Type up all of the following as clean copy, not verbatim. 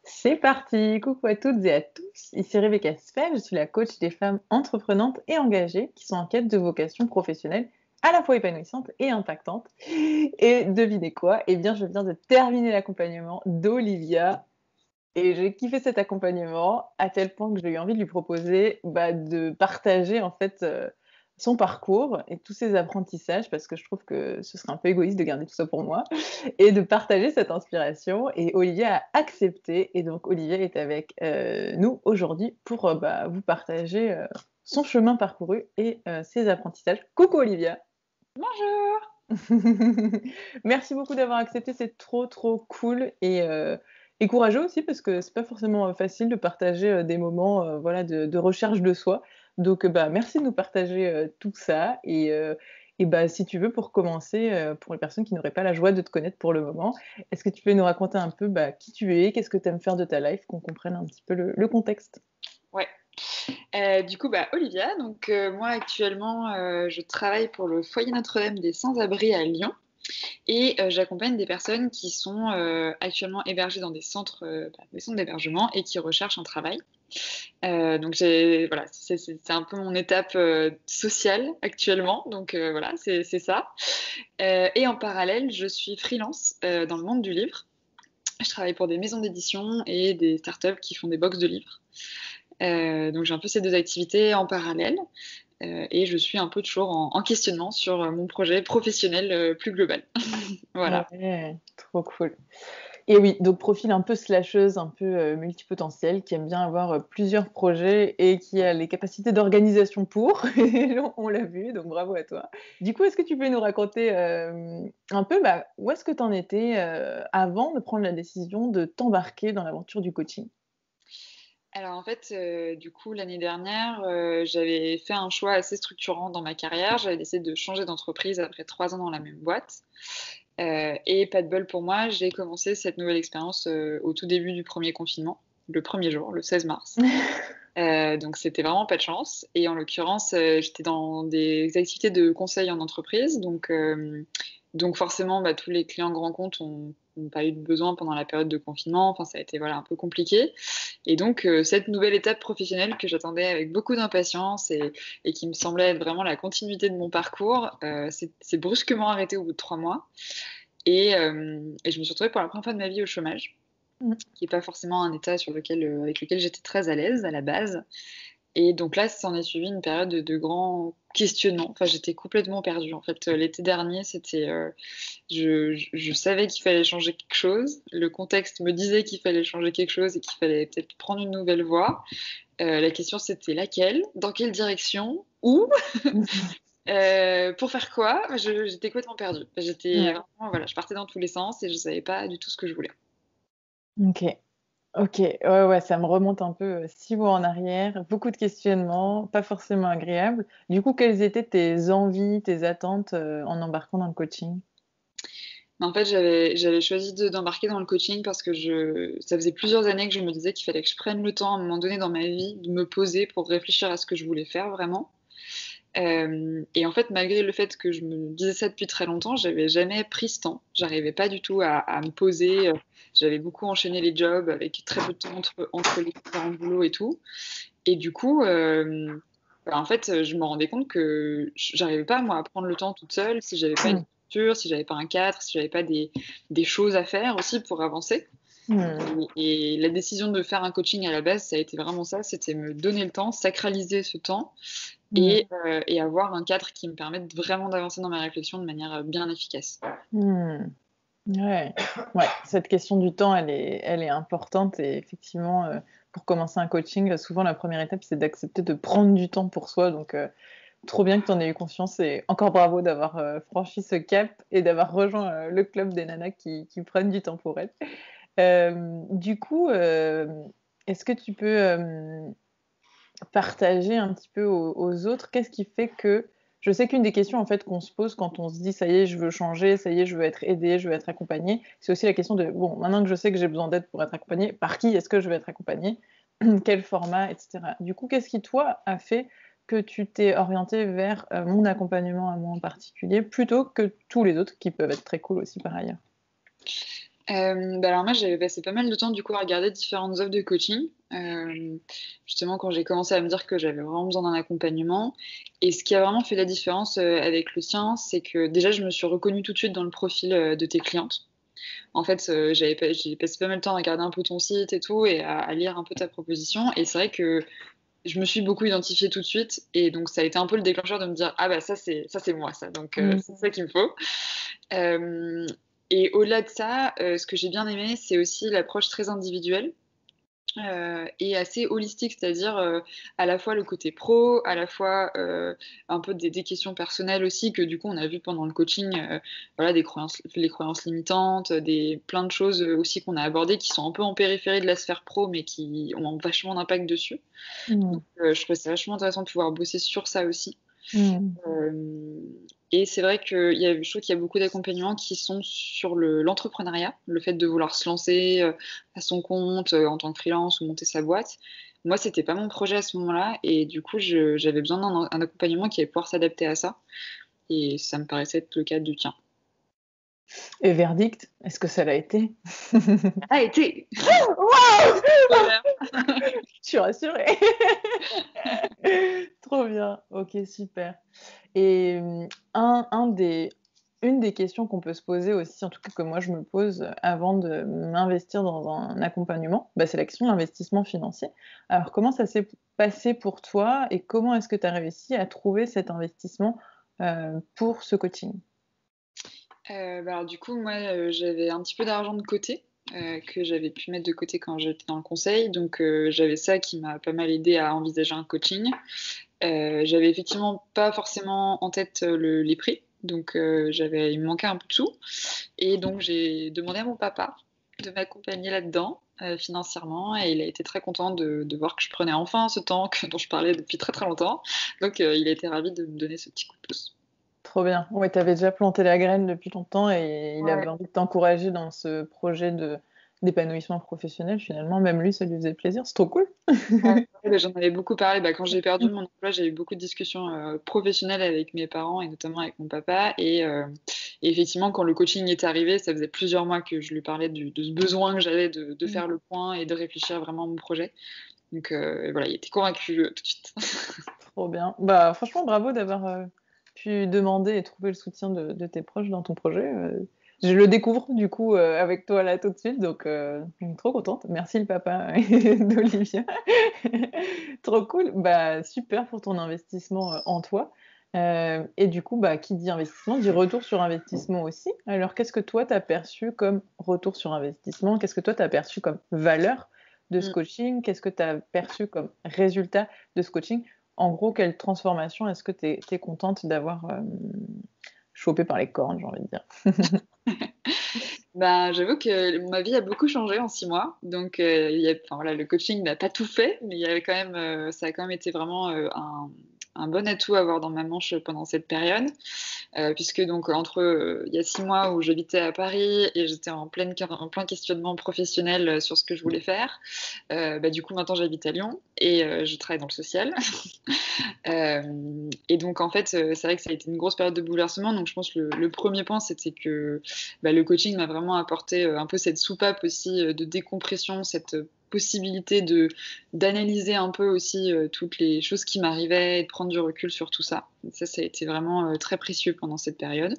C'est parti! Coucou à toutes et à tous, ici Rebecca Sfer, je suis la coach des femmes entreprenantes et engagées qui sont en quête de vocation professionnelle à la fois épanouissante et impactante. Et devinez quoi? Eh bien, je viens de terminer l'accompagnement d'Olivia et j'ai kiffé cet accompagnement à tel point que j'ai eu envie de lui proposer, de partager en fait, son parcours et tous ses apprentissages parce que je trouve que ce serait un peu égoïste de garder tout ça pour moi et de partager cette inspiration et Olivia a accepté et donc Olivia est avec, nous aujourd'hui pour, vous partager, son chemin parcouru et ses apprentissages. Coucou Olivia! Bonjour. Merci beaucoup d'avoir accepté, c'est trop, trop cool et courageux aussi parce que c'est pas forcément, facile de partager, des moments, voilà de recherche de soi. Donc, merci de nous partager, tout ça et si tu veux pour commencer, pour les personnes qui n'auraient pas la joie de te connaître pour le moment, est-ce que tu peux nous raconter un peu, qui tu es? Qu'est-ce que tu aimes faire de ta life? Qu'on comprenne un petit peu le contexte. Ouais, Olivia, moi actuellement, je travaille pour le Foyer Notre-Dame des Sans-Abris à Lyon et j'accompagne des personnes qui sont, actuellement hébergées dans des centres d'hébergement et qui recherchent un travail. Donc j'ai voilà, c'est un peu mon étape, sociale actuellement, voilà, c'est ça. Et en parallèle, je suis freelance, dans le monde du livre. Je travaille pour des maisons d'édition et des startups qui font des box de livres. Donc j'ai un peu ces 2 activités en parallèle, et je suis un peu toujours en questionnement sur, mon projet professionnel, plus global. Voilà. Ouais, trop cool. Et oui, donc profil un peu slasheuse, un peu, multipotentielle, qui aime bien avoir, plusieurs projets et qui a les capacités d'organisation pour. Et on l'a vu, donc bravo à toi. Du coup, est-ce que tu peux nous raconter, un peu, où est-ce que tu en étais, avant de prendre la décision de t'embarquer dans l'aventure du coaching? Alors en fait, du coup l'année dernière, j'avais fait un choix assez structurant dans ma carrière. J'avais décidé de changer d'entreprise après 3 ans dans la même boîte, et pas de bol pour moi, j'ai commencé cette nouvelle expérience, au tout début du premier confinement, le premier jour, le 16 mars. Donc c'était vraiment pas de chance et en l'occurrence, j'étais dans des activités de conseil en entreprise donc forcément, tous les clients grands comptes ont pas eu de besoin pendant la période de confinement. Enfin, ça a été, voilà, un peu compliqué et cette nouvelle étape professionnelle que j'attendais avec beaucoup d'impatience et qui me semblait être vraiment la continuité de mon parcours, s'est brusquement arrêtée au bout de 3 mois et je me suis retrouvée pour la première fois de ma vie au chômage, Mmh. qui est pas forcément un état avec lequel j'étais très à l'aise à la base et donc là, s'en est suivi une période de grands questionnements. Enfin, j'étais complètement perdue. En fait, l'été dernier, je savais qu'il fallait changer quelque chose. Le contexte me disait qu'il fallait changer quelque chose et qu'il fallait peut-être prendre une nouvelle voie. La question, c'était laquelle? Dans quelle direction? Où? Pour faire quoi? J'étais complètement perdue. J'étais Ouais, vraiment, voilà, je partais dans tous les sens et je savais pas du tout ce que je voulais. OK. OK, ouais, ouais, ça me remonte un peu, 6 mois en arrière, beaucoup de questionnements, pas forcément agréables. Du coup, quelles étaient tes envies, tes attentes, en embarquant dans le coaching? Mais en fait, j'avais choisi d'embarquer dans le coaching parce que ça faisait plusieurs années que je me disais qu'il fallait que je prenne le temps, à un moment donné dans ma vie, de me poser pour réfléchir à ce que je voulais faire vraiment. Et en fait, malgré le fait que je me disais ça depuis très longtemps, j'avais jamais pris ce temps. J'arrivais pas du tout à me poser. J'avais beaucoup enchaîné les jobs avec très peu de temps entre les différents boulots et tout. Et en fait, je me rendais compte que j'arrivais pas, moi, à prendre le temps toute seule si j'avais pas une Mmh. structure, si j'avais pas un cadre, si j'avais pas des choses à faire aussi pour avancer. Mmh. Et la décision de faire un coaching à la base, ça a été vraiment ça, c'était me donner le temps, sacraliser ce temps Mmh. et avoir un cadre qui me permette vraiment d'avancer dans ma réflexion de manière, bien efficace. Mmh. Ouais, ouais, cette question du temps, elle est importante et effectivement, pour commencer un coaching, souvent la première étape, c'est d'accepter de prendre du temps pour soi donc trop bien que tu en aies eu conscience et encore bravo d'avoir, franchi ce cap et d'avoir rejoint, le club des nanas qui prennent du temps pour elles. Du coup, est-ce que tu peux, partager un petit peu aux autres, qu'est-ce qui fait que je sais qu'une des questions en fait qu'on se pose quand on se dit: «Ça y est, je veux changer, ça y est, je veux être aidée, je veux être accompagnée», c'est aussi la question de: «Bon, maintenant que je sais que j'ai besoin d'aide pour être accompagnée, par qui est-ce que je vais être accompagnée? Quel format?» et cetera. Du coup, qu'est-ce qui toi a fait que tu t'es orientée vers, mon accompagnement à moi en particulier, plutôt que tous les autres qui peuvent être très cool aussi par ailleurs? Alors moi, j'avais passé pas mal de temps du coup à regarder différentes offres de coaching. Justement, quand j'ai commencé à me dire que j'avais vraiment besoin d'un accompagnement. Et ce qui a vraiment fait la différence avec le tien, c'est que déjà, je me suis reconnue tout de suite dans le profil de tes clientes. En fait, j'ai passé pas mal de temps à regarder un peu ton site et tout, et à lire un peu ta proposition. Et c'est vrai que je me suis beaucoup identifiée tout de suite. Et donc, ça a été un peu le déclencheur de me dire, ah bah ça c'est moi, ça. Donc, Mm. c'est ça qu'il me faut. Euh, et au-delà de ça, ce que j'ai bien aimé, c'est aussi l'approche très individuelle et assez holistique, c'est-à-dire à la fois le côté pro, à la fois un peu des questions personnelles aussi, que du coup on a vu pendant le coaching, voilà, les croyances limitantes, plein de choses aussi qu'on a abordées qui sont un peu en périphérie de la sphère pro, mais qui ont vachement d'impact dessus. Mm. Donc je trouvais ça vachement intéressant de pouvoir bosser sur ça aussi. Mm. Euh, et c'est vrai je trouve qu'il y a beaucoup d'accompagnements qui sont sur l'entrepreneuriat, le fait de vouloir se lancer à son compte en tant que freelance ou monter sa boîte. Moi, c'était pas mon projet à ce moment-là, et du coup, j'avais besoin d'un accompagnement qui allait pouvoir s'adapter à ça, et ça me paraissait être le cas du tien. Et verdict, est-ce que ça l'a été? Ah, été. Waouh! Voilà. Je suis rassurée. Trop bien. Ok, super. Et une des questions qu'on peut se poser aussi, en tout cas que moi je me pose avant de m'investir dans un accompagnement, bah, c'est la question de l'investissement financier. Alors comment ça s'est passé pour toi et comment est-ce que tu as réussi à trouver cet investissement pour ce coaching? Alors, du coup, moi, j'avais un petit peu d'argent de côté. Que j'avais pu mettre de côté quand j'étais dans le conseil. Donc, j'avais ça qui m'a pas mal aidé à envisager un coaching. J'avais effectivement pas forcément en tête les prix, donc il me manquait un peu de sous. Et donc j'ai demandé à mon papa de m'accompagner là-dedans financièrement, et il a été très content de voir que je prenais enfin ce temps dont je parlais depuis très très longtemps. Donc il a été ravi de me donner ce petit coup de pouce. Trop bien. Ouais, tu avais déjà planté la graine depuis longtemps et il avait Ouais. envie de t'encourager dans ce projet d'épanouissement professionnel. Finalement, même lui, ça lui faisait plaisir. C'est trop cool. Ouais, ouais, j'en avais beaucoup parlé. Quand j'ai perdu mon emploi, j'ai eu beaucoup de discussions professionnelles avec mes parents et notamment avec mon papa. Et effectivement, quand le coaching est arrivé, ça faisait plusieurs mois que je lui parlais de ce besoin que j'avais de faire le point et de réfléchir vraiment à mon projet. Donc voilà, il était convaincu tout de suite. Trop bien. Bah, franchement, bravo d'avoir pu demander et trouver le soutien de tes proches dans ton projet. Je le découvre du coup avec toi là tout de suite, donc je suis trop contente. Merci le papa d'Olivia. Trop cool. Bah, super pour ton investissement en toi. Et du coup, bah, qui dit investissement dit retour sur investissement aussi. Alors, qu'est-ce que toi, tu as perçu comme retour sur investissement? Qu'est-ce que toi, tu as perçu comme valeur de ce Mm. coaching? Qu'est-ce que tu as perçu comme résultat de ce coaching? En gros, quelle transformation est-ce que tu es contente d'avoir chopé par les cornes, j'ai envie de dire? J'avoue que ma vie a beaucoup changé en 6 mois. Donc, enfin, voilà, le coaching n'a pas tout fait, mais il y avait quand même, ça a quand même été vraiment un bon atout à avoir dans ma manche pendant cette période. Puisque donc entre il y a 6 mois où j'habitais à Paris et j'étais en plein questionnement professionnel sur ce que je voulais faire, du coup maintenant j'habite à Lyon et je travaille dans le social. Et donc en fait c'est vrai que ça a été une grosse période de bouleversement. Donc je pense que le premier point c'était que le coaching m'a vraiment apporté un peu cette soupape aussi de décompression, cette possibilité d'analyser un peu aussi toutes les choses qui m'arrivaient et de prendre du recul sur tout ça. Ça a été vraiment très précieux pendant cette période.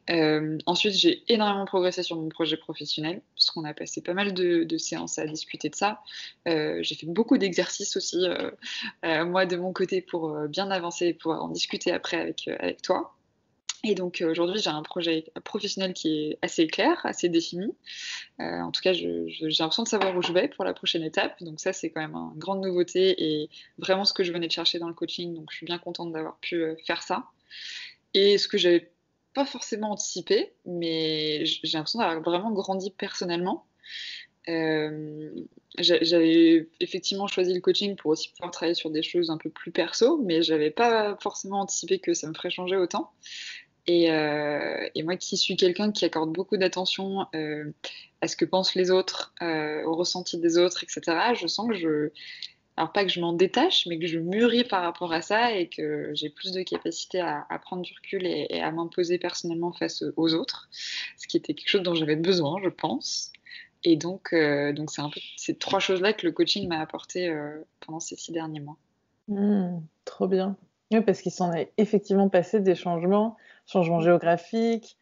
Ensuite, j'ai énormément progressé sur mon projet professionnel, puisqu'on a passé pas mal de séances à discuter de ça. J'ai fait beaucoup d'exercices aussi, moi de mon côté, pour bien avancer et pouvoir en discuter après avec toi. Et donc aujourd'hui, j'ai un projet professionnel qui est assez clair, assez défini. En tout cas, j'ai l'impression de savoir où je vais pour la prochaine étape. Donc ça, c'est quand même une grande nouveauté et vraiment ce que je venais de chercher dans le coaching. Donc je suis bien contente d'avoir pu faire ça. Et ce que j'avais pas forcément anticipé, mais j'ai l'impression d'avoir vraiment grandi personnellement. Euh, J'avais effectivement choisi le coaching pour aussi pouvoir travailler sur des choses un peu plus perso, mais j'avais pas forcément anticipé que ça me ferait changer autant. Et moi qui suis quelqu'un qui accorde beaucoup d'attention à ce que pensent les autres, au ressenti des autres, etc., je sens que alors pas que je m'en détache, mais que je mûris par rapport à ça et que j'ai plus de capacité à prendre du recul et à m'imposer personnellement face aux autres, ce qui était quelque chose dont j'avais besoin, je pense. Et donc c'est un peu ces trois choses-là que le coaching m'a apporté pendant ces 6 derniers mois. Trop bien. Oui, parce qu'il s'en est effectivement passé des changements, changements géographiques,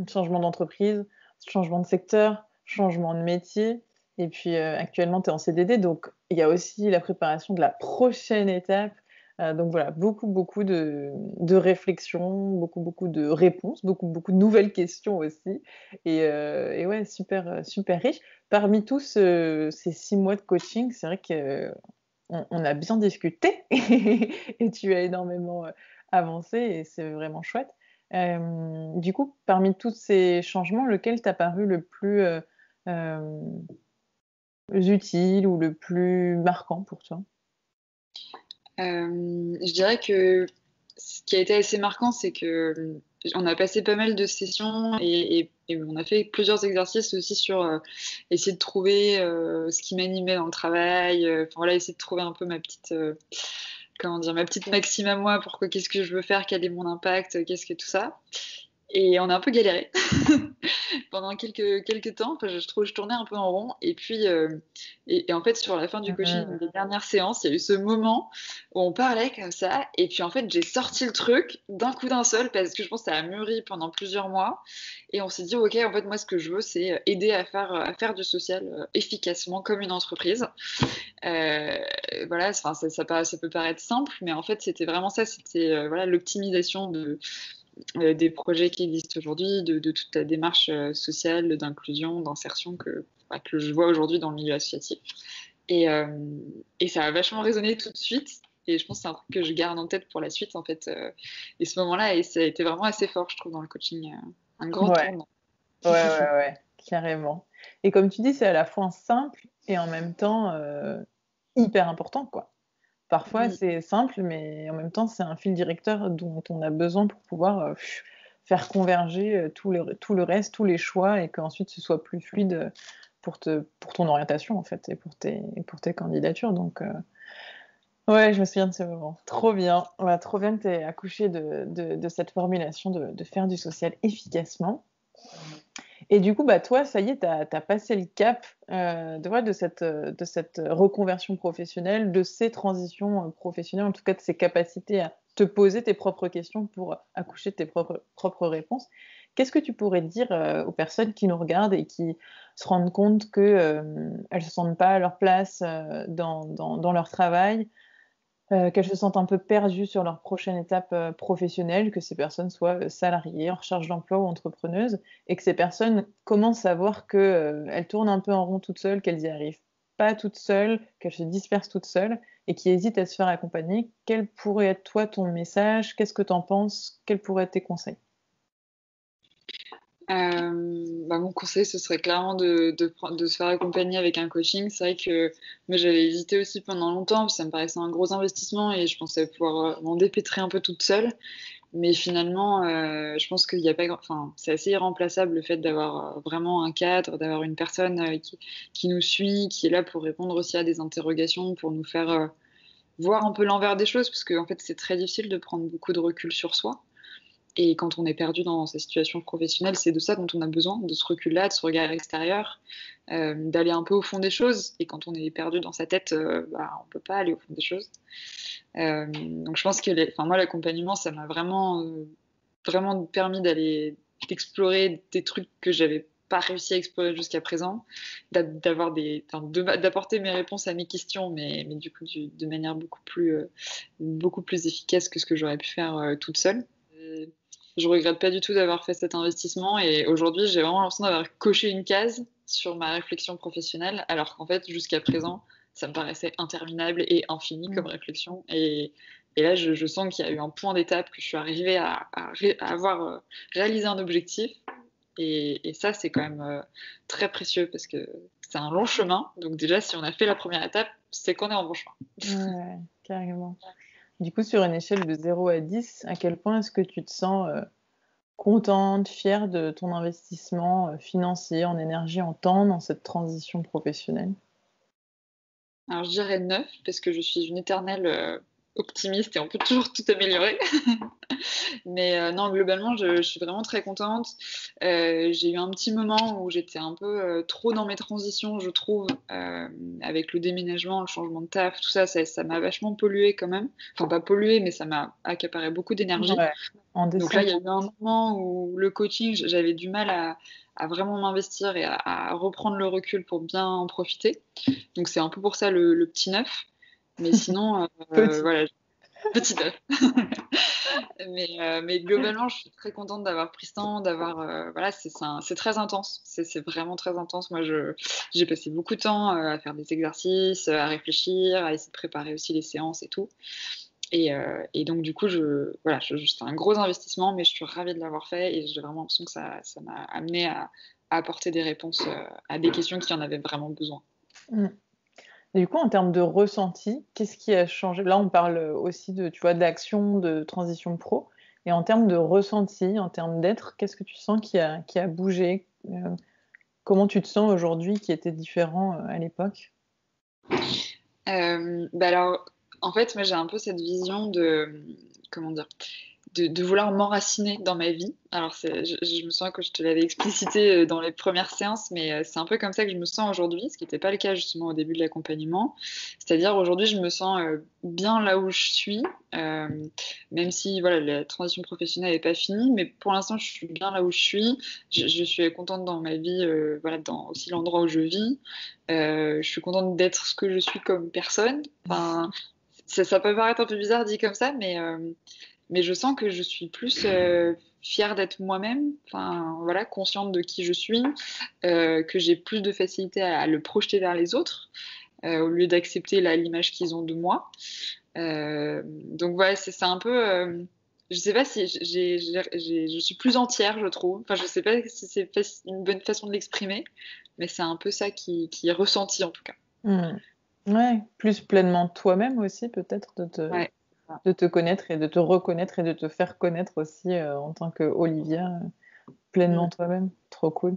changement d'entreprise, changement de secteur, changement de métier. Et puis actuellement, tu es en CDD, donc il y a aussi la préparation de la prochaine étape. Donc voilà, beaucoup de réflexions, beaucoup de réponses, beaucoup de nouvelles questions aussi. Et ouais, super riche. Parmi tous ces 6 mois de coaching, c'est vrai que on a bien discuté et tu as énormément avancé et c'est vraiment chouette. Du coup, parmi tous ces changements, lequel t'a paru le plus euh, utile ou le plus marquant pour toi? Je dirais que ce qui a été assez marquant, c'est que on a passé pas mal de sessions et on a fait plusieurs exercices aussi sur essayer de trouver ce qui m'animait dans le travail. Enfin voilà, essayer de trouver un peu ma petite, comment dire, ma petite maxime à moi. Pourquoi, qu'est-ce que je veux faire, quel est mon impact, qu'est-ce que tout ça. Et on a un peu galéré pendant quelques temps. Enfin, je trouve je tournais un peu en rond. Et puis, et en fait, sur la fin du coaching, Mhm. des dernières séances, il y a eu ce moment où on parlait comme ça. Et puis, en fait, j'ai sorti le truc d'un coup d'un seul parce que je pense que ça a mûri pendant plusieurs mois. Et on s'est dit, OK, en fait, moi, ce que je veux, c'est aider à faire du social efficacement comme une entreprise. Euh, voilà, enfin, ça peut paraître simple, mais en fait, c'était vraiment ça. C'était voilà, l'optimisation des projets qui existent aujourd'hui, de toute la démarche sociale, d'inclusion, d'insertion que je vois aujourd'hui dans le milieu associatif. Et, euh, et ça a vachement résonné tout de suite. Et je pense que c'est un truc que je garde en tête pour la suite, en fait. Et ce moment-là, et ça a été vraiment assez fort, je trouve, dans le coaching. Un grand Ouais, tournant. ouais, carrément. Et comme tu dis, c'est à la fois simple et en même temps hyper important, quoi. Parfois, Mm. c'est simple, mais en même temps, c'est un fil directeur dont on a besoin pour pouvoir faire converger tout le reste, tous les choix, et qu'ensuite ce soit plus fluide pour ton orientation, en fait, et pour tes candidatures. Donc, ouais, je me souviens de ce moment. Trop bien. Ouais, trop bien que tu aies accouché de cette formulation de faire du social efficacement. Et du coup, bah, toi, ça y est, tu as passé le cap de cette reconversion professionnelle, de ces transitions professionnelles, en tout cas de ces capacités à te poser tes propres questions pour accoucher de tes propres réponses. Qu'est-ce que tu pourrais dire aux personnes qui nous regardent et qui se rendent compte qu'elles ne se sentent pas à leur place dans leur travail, qu'elles se sentent un peu perdues sur leur prochaine étape professionnelle, que ces personnes soient salariées, en recherche d'emploi ou entrepreneuses, et que ces personnes commencent à voir qu'elles tournent un peu en rond toutes seules, qu'elles n'y arrivent pas toutes seules, qu'elles se dispersent toutes seules, et qui hésitent à se faire accompagner. Quel pourrait être toi ton message? Qu'est-ce que tu en penses? Quels pourraient être tes conseils? Mon conseil, ce serait clairement de se faire accompagner avec un coaching. C'est vrai que moi, j'avais hésité aussi pendant longtemps, parce que ça me paraissait un gros investissement et je pensais pouvoir m'en dépêtrer un peu toute seule. Mais finalement, je pense qu'il y a pas, enfin, c'est assez irremplaçable le fait d'avoir vraiment un cadre, d'avoir une personne qui nous suit, qui est là pour répondre aussi à des interrogations, pour nous faire voir un peu l'envers des choses, parce qu'en fait, c'est très difficile de prendre beaucoup de recul sur soi. Et quand on est perdu dans sa situation professionnelle, c'est de ça dont on a besoin, de ce recul-là, de ce regard extérieur, d'aller un peu au fond des choses. Et quand on est perdu dans sa tête, on ne peut pas aller au fond des choses. Donc je pense que moi, l'accompagnement, ça m'a vraiment permis d'explorer des trucs que j'avais pas réussi à explorer jusqu'à présent, d'apporter mes réponses à mes questions, mais du coup de manière beaucoup plus efficace que ce que j'aurais pu faire toute seule. Je regrette pas du tout d'avoir fait cet investissement et aujourd'hui j'ai vraiment l'impression d'avoir coché une case sur ma réflexion professionnelle alors qu'en fait jusqu'à présent ça me paraissait interminable et infini comme réflexion et là je sens qu'il y a eu un point d'étape que je suis arrivée à avoir réalisé un objectif et ça c'est quand même très précieux parce que c'est un long chemin donc déjà si on a fait la première étape c'est qu'on est en bon chemin. Ouais, carrément. Du coup, sur une échelle de 0 à 10, à quel point est-ce que tu te sens contente, fière de ton investissement financier, en énergie, en temps dans cette transition professionnelle? Alors, je dirais 9 parce que je suis une éternelle optimiste et on peut toujours tout améliorer. Mais non, globalement, je suis vraiment très contente. J'ai eu un petit moment où j'étais un peu trop dans mes transitions, je trouve, avec le déménagement, le changement de taf, tout ça, ça m'a vachement pollué quand même. Enfin, pas pollué, mais ça m'a accaparé beaucoup d'énergie. Ouais, en Donc là, il y a décembre. eu un moment où le coaching, j'avais du mal à vraiment m'investir et à reprendre le recul pour bien en profiter. Donc c'est un peu pour ça le petit neuf. Mais sinon, Petit. voilà, petit neuf. Mais globalement, je suis très contente d'avoir pris ce temps, d'avoir voilà, c'est très intense, c'est vraiment très intense. Moi, j'ai passé beaucoup de temps à faire des exercices, à réfléchir, à essayer de préparer aussi les séances et tout. Et donc du coup, voilà, c'est un gros investissement, mais je suis ravie de l'avoir fait et j'ai vraiment l'impression que ça m'a amené à apporter des réponses à des questions qui en avaient vraiment besoin. Mm. Et du coup, en termes de ressenti, qu'est-ce qui a changé? Là, on parle aussi de, tu vois, d'action, de transition pro. Et en termes de ressenti, en termes d'être, qu'est-ce que tu sens qui a bougé? Comment tu te sens aujourd'hui qui était différent à l'époque? Bah alors, en fait, moi j'ai un peu cette vision de, comment dire, de vouloir m'enraciner dans ma vie. Alors, je me sens que je te l'avais explicité dans les premières séances, mais c'est un peu comme ça que je me sens aujourd'hui, ce qui n'était pas le cas justement au début de l'accompagnement. C'est-à-dire aujourd'hui, je me sens bien là où je suis, euh, même si voilà, la transition professionnelle n'est pas finie, mais pour l'instant, je suis bien là où je suis. Je suis contente dans ma vie, voilà, dans aussi l'endroit où je vis. Je suis contente d'être ce que je suis comme personne. Enfin, ça peut paraître un peu bizarre dit comme ça, mais je sens que je suis plus fière d'être moi-même, enfin voilà, consciente de qui je suis, que j'ai plus de facilité à le projeter vers les autres, au lieu d'accepter l'image qu'ils ont de moi. Donc voilà, c'est un peu. Je sais pas si je suis plus entière, je trouve. Enfin, je sais pas si c'est une bonne façon de l'exprimer, mais c'est un peu ça qui est ressenti en tout cas. Hmm. Ouais, plus pleinement toi-même aussi, peut-être, Ouais. de te connaître et de te reconnaître et de te faire connaître aussi en tant que Olivia, Mm. pleinement toi-même. Trop cool.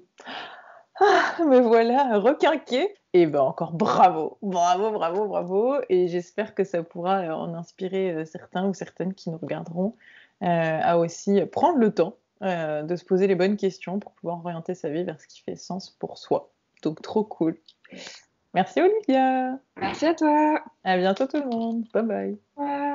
Me voilà requinquée. Et ben encore bravo, bravo, bravo, bravo. Et j'espère que ça pourra en inspirer certains ou certaines qui nous regarderont à aussi prendre le temps de se poser les bonnes questions pour pouvoir orienter sa vie vers ce qui fait sens pour soi. Donc trop cool. Merci Olivia. Merci à toi. À bientôt tout le monde. Bye bye. Ouais.